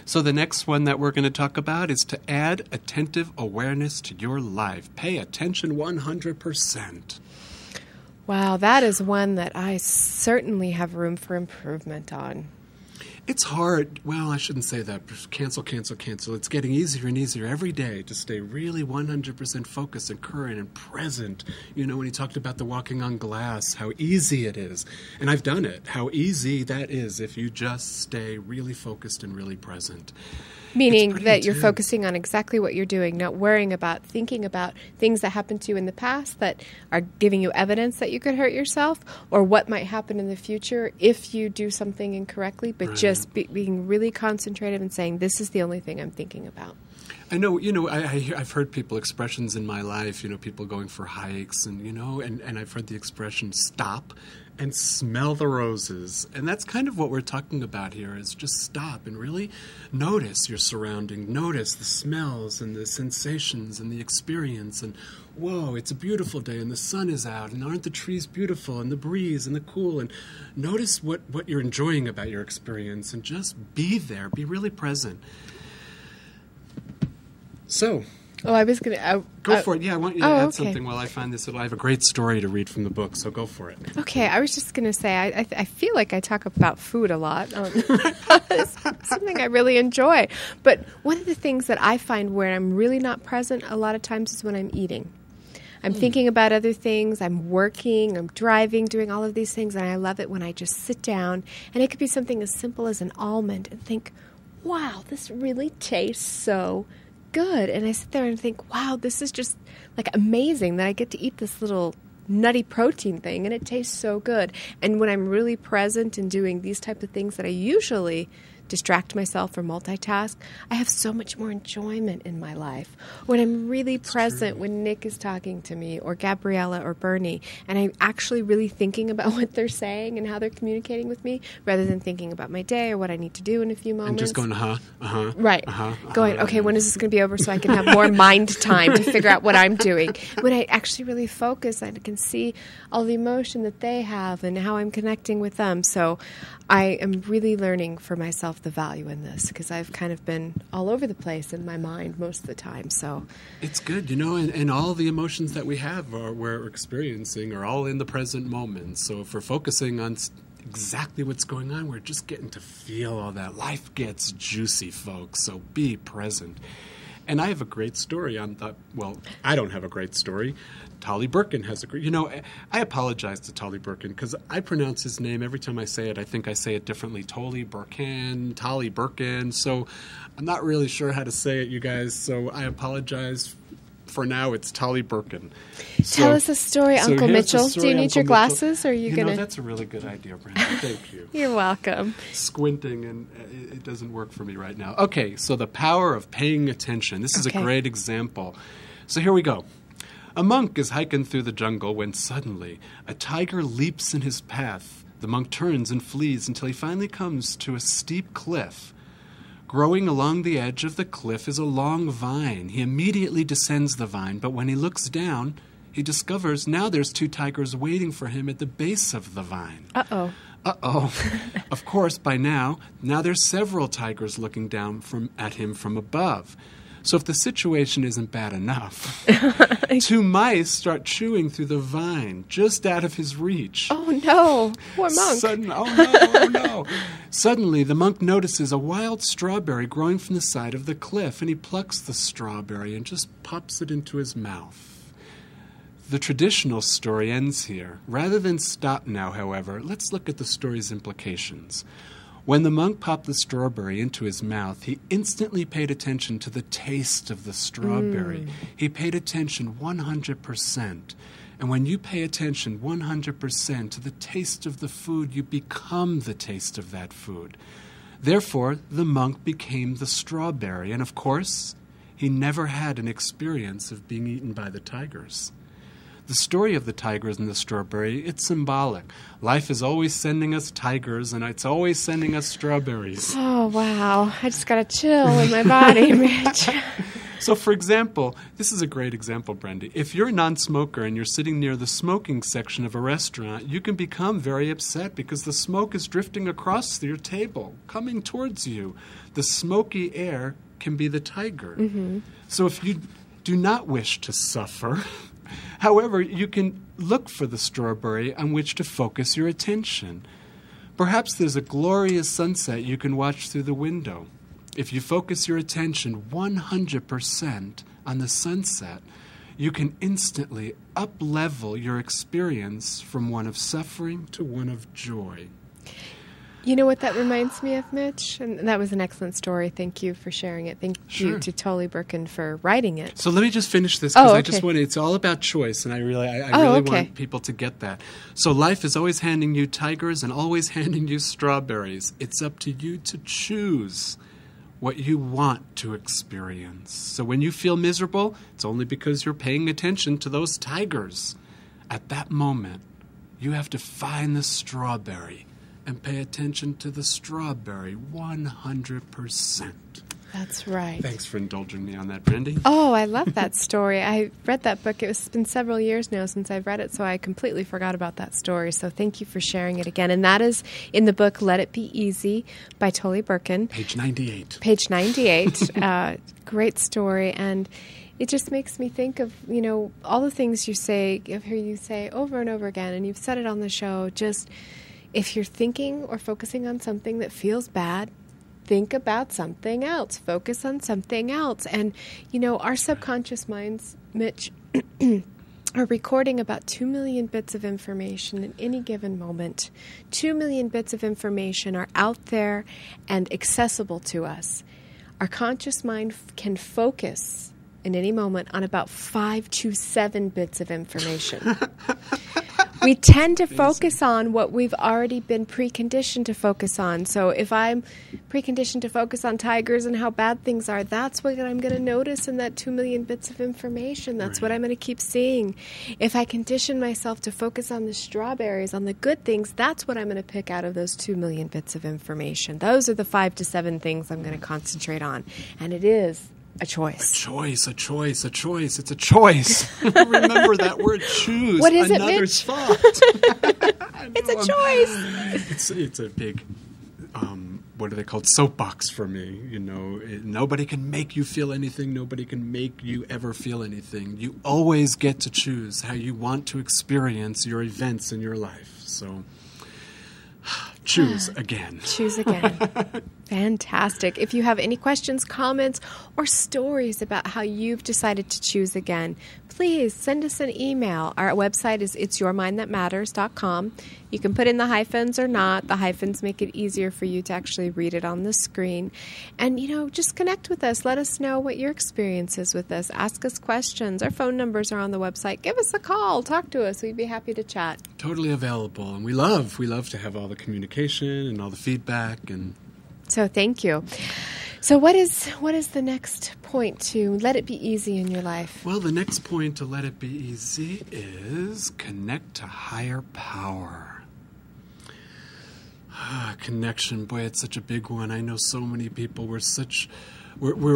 So the next one that we're going to talk about is to add attentive awareness to your life. Pay attention 100%. Wow, that is one that I certainly have room for improvement on. It's hard. Well, I shouldn't say that. Cancel. It's getting easier and easier every day to stay really 100% focused and current and present. You know, when he talked about the walking on glass, how easy it is. And I've done it. How easy that is if you just stay really focused and really present. Meaning that you're focusing on exactly what you're doing, not worrying about thinking about things that happened to you in the past that are giving you evidence that you could hurt yourself, or what might happen in the future if you do something incorrectly, but just being really concentrated and saying, this is the only thing I'm thinking about. I know, I've heard expressions in my life, people going for hikes and I've heard the expression stop and smell the roses. And that's kind of what we're talking about here, is just stop and really notice your surrounding, notice the smells and the sensations and the experience. And whoa, it's a beautiful day and the sun is out, and aren't the trees beautiful, and the breeze and the cool, and notice what you're enjoying about your experience, and just be there, be really present. So, I was going to... Go for it. Yeah, I want you to add something while I find this. I have a great story to read from the book, so go for it. Okay, I was just going to say, I feel like I talk about food a lot. It's something I really enjoy. But one of the things that I find where I'm really not present a lot of times is when I'm eating. I'm thinking about other things, I'm working, I'm driving, doing all of these things, and I love it when I just sit down, and it could be something as simple as an almond, and think, wow, this really tastes so good. And I sit there and think, wow, this is just like amazing that I get to eat this little nutty protein thing, and it tastes so good. And when I'm really present and doing these type of things that I usually distract myself or multitask, I have so much more enjoyment in my life. When I'm really present, when Nick is talking to me, or Gabriella or Bernie, and I'm actually really thinking about what they're saying and how they're communicating with me, rather than thinking about my day or what I need to do in a few moments. And just going, Right. Going, okay, when is this going to be over so I can have more mind time to figure out what I'm doing? When I actually really focus, I can see all the emotion that they have and how I'm connecting with them. So I am really learning for myself the value in this, because I've kind of been all over the place in my mind most of the time. So it's good, and all the emotions that we have we're experiencing are all in the present moment. So if we're focusing on exactly what's going on, we're just getting to feel all that. Life gets juicy, folks, so be present. And I have a great story on that. Well, I don't have a great story. Tolle Burkans has a great... I apologize to Tolle Burkans because I pronounce his name every time I say it. I think I say it differently. Tolle Burkans. So I'm not really sure how to say it, you guys. So I apologize. For now, it's Tolle Burkans. Tell us a story, Uncle Mitchell. Do you need Uncle your glasses, or are you going to... That's a really good idea, Brandy. Thank you. You're welcome. Squinting, and it doesn't work for me right now. Okay, so the power of paying attention. This is a great example. So here we go. A monk is hiking through the jungle when suddenly a tiger leaps in his path. The monk turns and flees until he finally comes to a steep cliff. Growing along the edge of the cliff is a long vine. He immediately descends the vine, but when he looks down, he discovers now there's two tigers waiting for him at the base of the vine. Uh-oh. Of course, by now there's several tigers looking down at him from above. So if the situation isn't bad enough, two mice start chewing through the vine just out of his reach. Oh, no. Poor monk. Oh, no. Suddenly, the monk notices a wild strawberry growing from the side of the cliff, and he plucks the strawberry and just pops it into his mouth. The traditional story ends here. Rather than stop now, however, let's look at the story's implications. When the monk popped the strawberry into his mouth, he instantly paid attention to the taste of the strawberry. He paid attention 100%. And when you pay attention 100% to the taste of the food, you become the taste of that food. Therefore, the monk became the strawberry. And of course, he never had an experience of being eaten by the tigers. The story of the tigers and the strawberry, it's symbolic. Life is always sending us tigers, and it's always sending us strawberries. Oh, wow. I just got a chill in my body, Mitch. So, for example, this is a great example, Brandy. If you're a non-smoker and you're sitting near the smoking section of a restaurant, you can become very upset because the smoke is drifting across your table, coming towards you. The smoky air can be the tiger. Mm-hmm. So if you do not wish to suffer, however, you can look for the strawberry on which to focus your attention. Perhaps there's a glorious sunset you can watch through the window. If you focus your attention 100% on the sunset, you can instantly up-level your experience from one of suffering to one of joy. You know what that reminds me of, Mitch? And that was an excellent story. Thank you for sharing it. Thank you to Tolle Burkan for writing it. So let me just finish this because I just want it's all about choice, and I really want people to get that. So life is always handing you tigers and always handing you strawberries. It's up to you to choose what you want to experience. So when you feel miserable, it's only because you're paying attention to those tigers. At that moment, you have to find the strawberry and pay attention to the strawberry 100%. That's right. Thanks for indulging me on that, Brandy. Oh, I love that story. I read that book. It's been several years now since I've read it, so I completely forgot about that story. So thank you for sharing it again. And that is in the book Let It Be Easy by Tolle Burkan. Page 98. Page 98. Great story. And it just makes me think of, all the things you say, I've heard you say over and over again, and you've said it on the show, just if you're thinking or focusing on something that feels bad, think about something else. Focus on something else. And, our subconscious minds, Mitch, are recording about 2 million bits of information at any given moment. 2 million bits of information are out there and accessible to us. Our conscious mind can focus in any moment on about 5 to 7 bits of information. We tend to focus on what we've already been preconditioned to focus on. So if I'm preconditioned to focus on tigers and how bad things are, that's what I'm going to notice in that 2 million bits of information. That's what I'm going to keep seeing. If I condition myself to focus on the strawberries, on the good things, that's what I'm going to pick out of those 2 million bits of information. Those are the 5 to 7 things I'm going to concentrate on. And it is a choice. A choice. It's a choice. Remember that word, choose. What is another's it, thought. It's a choice. It's a big, what are they called? Soapbox for me. Nobody can make you feel anything. Nobody can make you ever feel anything. You always get to choose how you want to experience your events in your life. So choose again. Choose again. Fantastic. If you have any questions, comments, or stories about how you've decided to choose again, please send us an email. Our website is itsyourmindthatmatters.com. You can put in the hyphens or not. The hyphens make it easier for you to actually read it on the screen. And, just connect with us. Let us know what your experience is with us. Ask us questions. Our phone numbers are on the website. Give us a call. Talk to us. We'd be happy to chat. Totally available. And we love to have all the communication and all the feedback. And so thank you. So what is the next point to let it be easy in your life? Well, the next point to let it be easy is connect to higher power. Connection, boy, it's such a big one. I know so many people. We're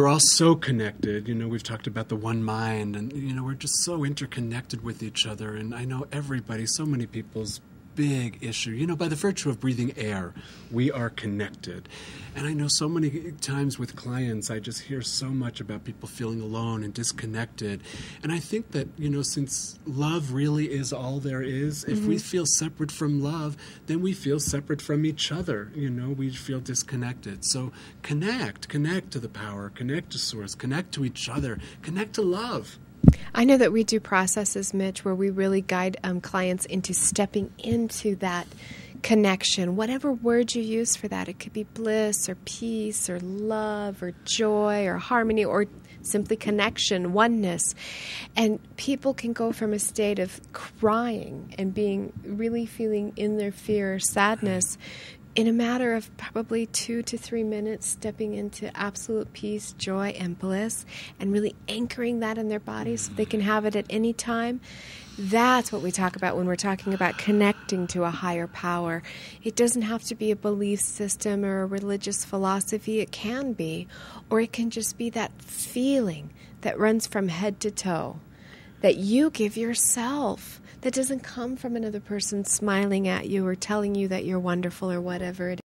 all so connected. We've talked about the one mind, and we're just so interconnected with each other. And I know everybody, so many people's big issue. By the virtue of breathing air, we are connected. And I know so many times with clients, I just hear so much about people feeling alone and disconnected. And I think that, since love really is all there is, if we feel separate from love, then we feel separate from each other. We feel disconnected. So connect to the power, connect to source, connect to each other, connect to love. I know that we do processes, Mitch, where we really guide clients into stepping into that connection. Whatever word you use for that, it could be bliss or peace or love or joy or harmony or simply connection, oneness. And people can go from a state of crying and being really feeling in their fear or sadness in a matter of probably 2 to 3 minutes, stepping into absolute peace, joy, and bliss, and really anchoring that in their body so they can have it at any time. That's what we talk about when we're talking about connecting to a higher power. It doesn't have to be a belief system or a religious philosophy. It can be, or it can just be that feeling that runs from head to toe that you give yourself, that doesn't come from another person smiling at you or telling you that you're wonderful or whatever it is.